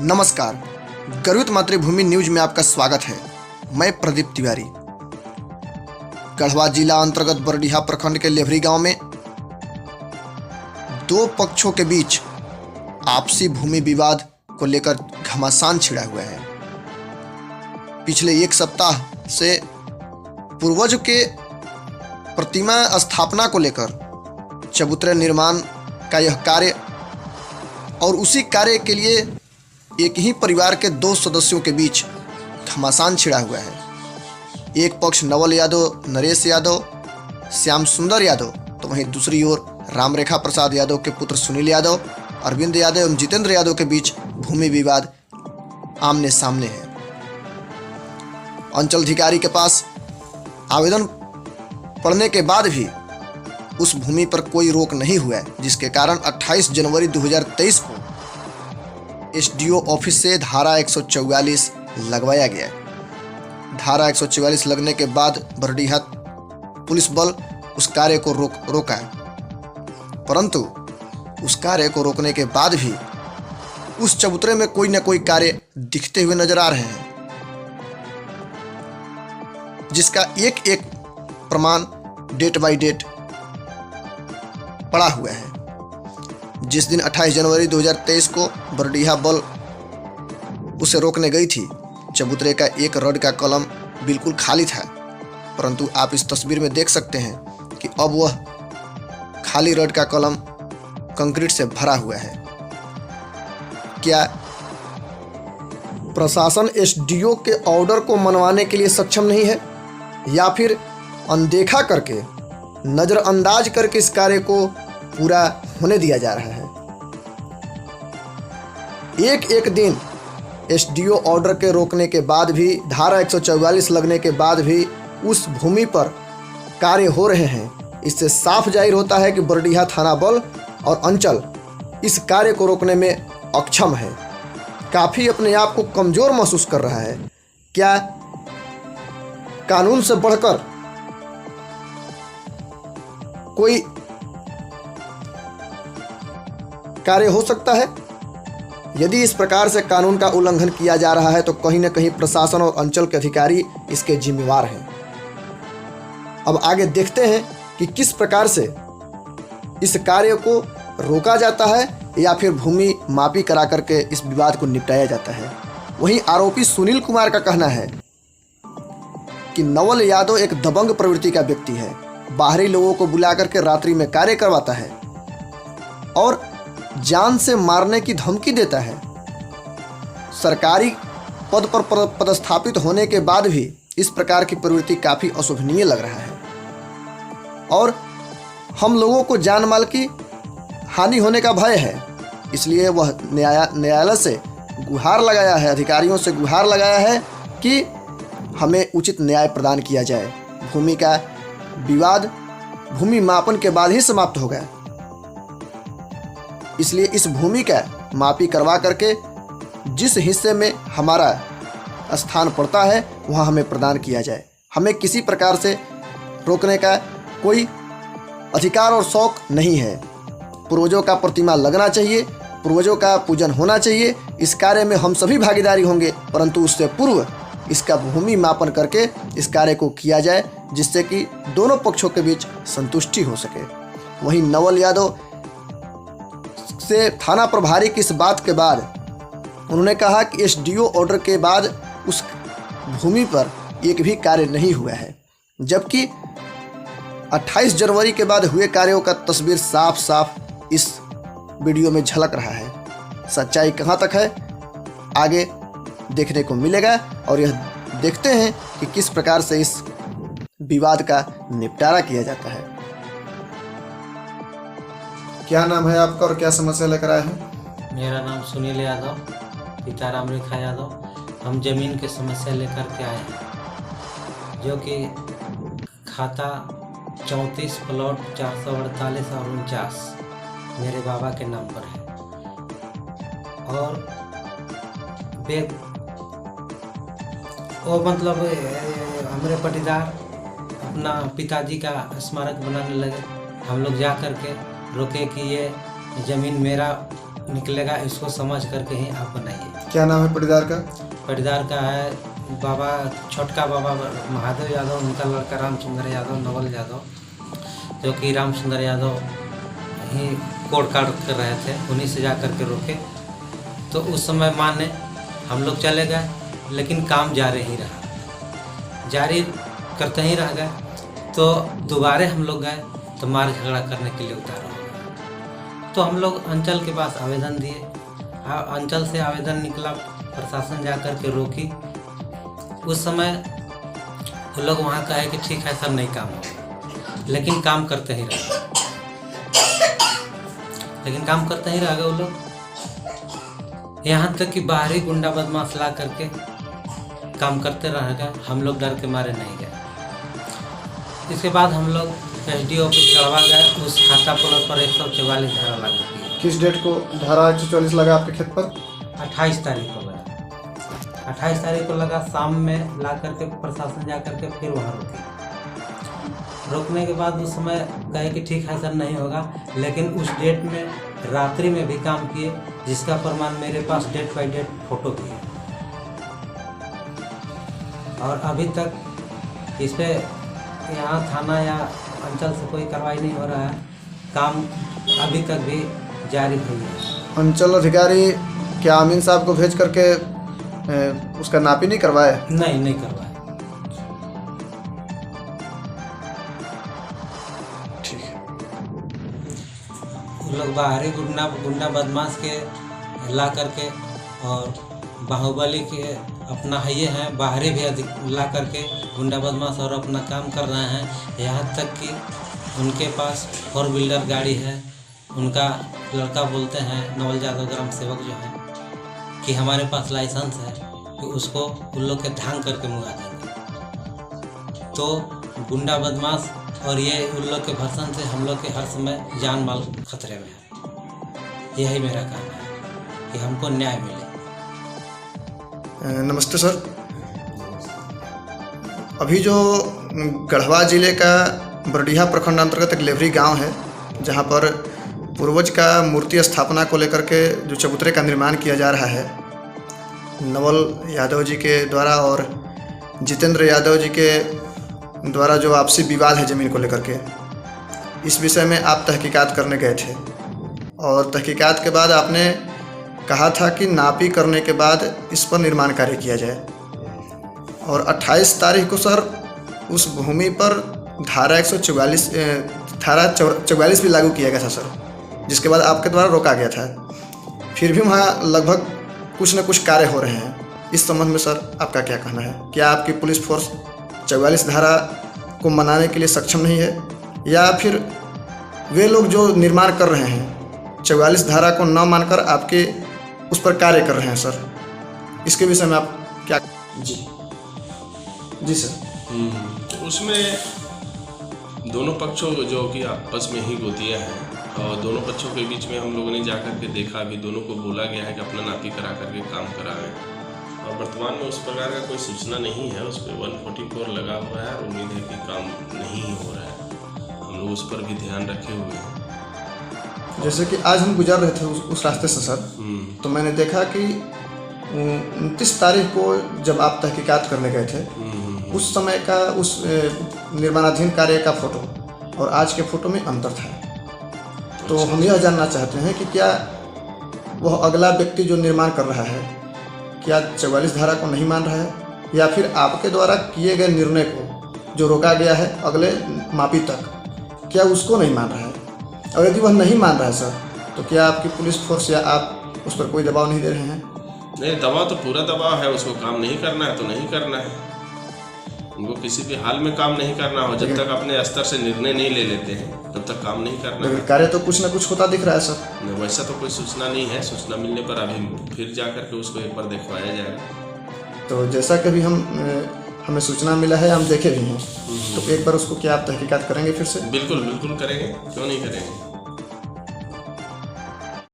नमस्कार, गर्वित मातृभूमि न्यूज में आपका स्वागत है। मैं प्रदीप तिवारी। गढ़वा जिला अंतर्गत बरडीहा प्रखंड के लेभरी गांव में दो पक्षों के बीच आपसी भूमि विवाद को लेकर घमासान छिड़ा हुआ है। पिछले एक सप्ताह से पूर्वज के प्रतिमा स्थापना को लेकर चबूतरे निर्माण का यह कार्य और उसी कार्य के लिए एक ही परिवार के दो सदस्यों के बीच घमासान छिड़ा हुआ है। एक पक्ष नवल यादव, नरेश यादव, श्याम सुंदर यादव, तो वहीं दूसरी ओर रामरेखा प्रसाद यादव के पुत्र सुनील यादव, अरविंद यादव एवं जितेंद्र यादव के बीच भूमि विवाद आमने सामने है। अंचल अधिकारी के पास आवेदन पड़ने के बाद भी उस भूमि पर कोई रोक नहीं हुआ है, जिसके कारण 28 जनवरी 2023 को एसडीओ ऑफिस से धारा 144 लगवाया गया। धारा 144 लगने के बाद बरडीहा पुलिस बल उस कार्य को रोका है, परंतु उस कार्य को रोकने के बाद भी उस चबूतरे में कोई न कोई कार्य दिखते हुए नजर आ रहे हैं, जिसका एक एक प्रमाण डेट बाय डेट पड़ा हुआ है। जिस दिन 28 जनवरी 2023 को बरडीहा बल उसे रोकने गई थी, चबूतरे का एक रड का कॉलम बिल्कुल खाली था, परंतु आप इस तस्वीर में देख सकते हैं कि अब वह खाली रड का कॉलम कंक्रीट से भरा हुआ है। क्या प्रशासन एसडीओ के ऑर्डर को मनवाने के लिए सक्षम नहीं है, या फिर अनदेखा करके, नजरअंदाज करके इस कार्य को पूरा होने दिया जा रहा है? एक एक दिन एसडीओ ऑर्डर के रोकने के बाद भी, धारा 144 लगने के बाद भी उस भूमि पर कार्य हो रहे हैं। इससे साफ जाहिर होता है कि बरडीहा थाना बल और अंचल इस कार्य को रोकने में अक्षम है, काफ़ी अपने आप को कमज़ोर महसूस कर रहा है। क्या कानून से बढ़कर कोई कार्य हो सकता है? यदि इस प्रकार से कानून का उल्लंघन किया जा रहा है तो कहीं न कहीं प्रशासन और अंचल के अधिकारी इसके जिम्मेवार हैं। अब आगे देखते हैं कि किस प्रकार से इस कार्य को रोका जाता है या फिर भूमि मापी करा करके इस विवाद को निपटाया जाता है। वहीं आरोपी सुनील कुमार का कहना है कि नवल यादव एक दबंग प्रवृत्ति का व्यक्ति है, बाहरी लोगों को बुला करके रात्रि में कार्य करवाता है और जान से मारने की धमकी देता है। सरकारी पद पर पदस्थापित होने के बाद भी इस प्रकार की प्रवृत्ति काफ़ी अशोभनीय लग रहा है और हम लोगों को जान माल की हानि होने का भय है। इसलिए वह न्यायालय से गुहार लगाया है, अधिकारियों से गुहार लगाया है कि हमें उचित न्याय प्रदान किया जाए। भूमि का विवाद भूमि मापन के बाद ही समाप्त होगा, इसलिए इस भूमि का मापी करवा करके जिस हिस्से में हमारा स्थान पड़ता है वहाँ हमें प्रदान किया जाए। हमें किसी प्रकार से रोकने का कोई अधिकार और शौक नहीं है। पूर्वजों का प्रतिमा लगना चाहिए, पूर्वजों का पूजन होना चाहिए। इस कार्य में हम सभी भागीदारी होंगे, परंतु उससे पूर्व इसका भूमि मापन करके इस कार्य को किया जाए, जिससे कि दोनों पक्षों के बीच संतुष्टि हो सके। वहीं नवल यादव से थाना प्रभारी की इस बात के बाद उन्होंने कहा कि एसडीओ ऑर्डर के बाद उस भूमि पर एक भी कार्य नहीं हुआ है, जबकि 28 जनवरी के बाद हुए कार्यों का तस्वीर साफ साफ इस वीडियो में झलक रहा है। सच्चाई कहां तक है आगे देखने को मिलेगा और यह देखते हैं कि किस प्रकार से इस विवाद का निपटारा किया जाता है। क्या नाम है आपका और क्या समस्या लेकर आए हैं? मेरा नाम सुनील यादव, पिता रामरेखा यादव। हम जमीन की समस्या लेकर के आए हैं, जो कि खाता 34 प्लॉट 448 और 49 मेरे बाबा के नाम पर है और वो मतलब हमारे पटीदार अपना पिताजी का स्मारक बनाने लगे। हम लोग जा कर के रोके कि ये ज़मीन मेरा निकलेगा, इसको समझ करके ही आप बनाइए। क्या नाम है पटीदार का? पटीदार का है बाबा, छोटका बाबा महादेव यादव, उनका लड़का रामचंद्र यादव, नवल यादव, जो कि रामचंद्र यादव ही कोड काट कर रहे थे, उन्हीं से जा कर के रोके। तो उस समय माने हम लोग चले गए, लेकिन काम जारी ही रहा, जारी करते ही रह गए। तो दोबारा हम लोग गए तो मार झगड़ा करने के लिए उतारा हो गया। तो हम लोग अंचल के पास आवेदन दिए, अंचल से आवेदन निकला, प्रशासन जा कर के रोकी। उस समय वो लोग वहाँ कहे कि ठीक है सर, नहीं काम होगा, लेकिन काम करते ही रह गए, वो लोग। यहाँ तक कि बाहरी गुंडा बदमाश ला करके काम करते रह गए, हम लोग डर के मारे नहीं गए। इसके बाद हम लोग SDO ऑफिस गढ़वा गए, उस खाता प्लॉट पर 144 धारा लागू की। किस डेट को धारा 144 लगा आपके खेत पर? 28 तारीख को लगा, 28 तारीख को लगा। शाम में ला करके प्रशासन जा करके फिर वहाँ रोकी। रोकने के बाद उस समय कहे कि ठीक है सर, नहीं होगा, लेकिन उस डेट में रात्रि में भी काम किए, जिसका प्रमाण मेरे पास डेट बाई डेट फोटो भी है। और अभी तक इस पे यहाँ थाना या अंचल से कोई कार्रवाई नहीं हो रहा है, काम अभी तक भी जारी हुई है। अंचल अधिकारी क्या अमीन साहब को भेज करके उसका नापी नहीं करवाए? नहीं करवाए। ठीक है। वो लोग बाहरी गुंडा बदमाश के ला करके और बाहुबली के अपना ये हैं, बाहरी भी ला करके गुंडा बदमाश और अपना काम कर रहे हैं। यहाँ तक कि उनके पास 4 व्हीलर गाड़ी है। उनका लड़का बोलते हैं, नवल यादव ग्राम सेवक जो है, कि हमारे पास लाइसेंस है, कि उसको उन लोग के ढांग करके मुँगा देंगे। तो गुंडा बदमाश और ये उन लोग के भर्सन से हम लोग के हर समय जान माल खतरे में है। यही मेरा काम है कि हमको न्याय मिले। नमस्ते सर। अभी जो गढ़वा जिले का बरडीहा प्रखंड अंतर्गत एक लेवरी गांव है, जहां पर पूर्वज का मूर्ति स्थापना को लेकर के जो चबूतरे का निर्माण किया जा रहा है, नवल यादव जी के द्वारा और जितेंद्र यादव जी के द्वारा जो आपसी विवाद है ज़मीन को लेकर के, इस विषय में आप तहकीकात करने गए थे और तहकीकात के बाद आपने कहा था कि नापी करने के बाद इस पर निर्माण कार्य किया जाए। और 28 तारीख को सर उस भूमि पर धारा 144 भी लागू किया गया था सर, जिसके बाद आपके द्वारा रोका गया था। फिर भी वहाँ लगभग कुछ न कुछ कार्य हो रहे हैं। इस संबंध में सर आपका क्या कहना है? क्या आपकी पुलिस फोर्स 44 धारा को मनाने के लिए सक्षम नहीं है, या फिर वे लोग जो निर्माण कर रहे हैं 44 धारा को न मानकर आपके उस पर कार्य कर रहे हैं सर? इसके विषय में आप क्या? जी सर। उसमें दोनों पक्षों जो कि आपस में ही गोतियाँ हैं और दोनों पक्षों के बीच में हम लोगों ने जाकर के देखा, अभी दोनों को बोला गया है कि अपना नापी करा करके काम कराएं। और वर्तमान में उस प्रकार का कोई सूचना नहीं है। उस पर 144 लगा हुआ है, उम्मीद है कि काम नहीं हो रहा है। हम लोग उस पर भी ध्यान रखे हुए हैं। जैसे कि आज हम गुजर रहे थे उस रास्ते से सर, तो मैंने देखा कि 29 तारीख को जब आप तहकीकात करने गए थे, उस समय का उस निर्माणाधीन कार्य का फोटो और आज के फोटो में अंतर था। तो हम यह जानना चाहते हैं कि क्या वह अगला व्यक्ति जो निर्माण कर रहा है, क्या 44 धारा को नहीं मान रहा है, या फिर आपके द्वारा किए गए निर्णय को जो रोका गया है अगले मापी तक, क्या उसको नहीं मान रहा है? और यदि वह नहीं मान रहा है सर, तो क्या आपकी पुलिस फोर्स या आप उस पर कोई दबाव नहीं दे रहे हैं? नहीं, दबाव तो पूरा दबाव है। उसको काम नहीं करना है तो नहीं करना है। उनको किसी भी हाल में काम नहीं करना हो। जब तक अपने स्तर से निर्णय नहीं ले लेते हैं तब तक काम नहीं करना है। कार्य तो कुछ ना कुछ होता दिख रहा है सर। वैसा तो कोई सूचना नहीं है। सूचना मिलने पर अभी फिर जा करके उसको एक बार दिखवाया जाएगा। तो जैसा कि हमें सूचना मिला है, हम देखे भी हैं, तो एक बार उसको क्या आप तहकीकात करेंगे फिर से? बिल्कुल करेंगे, क्यों नहीं करेंगे।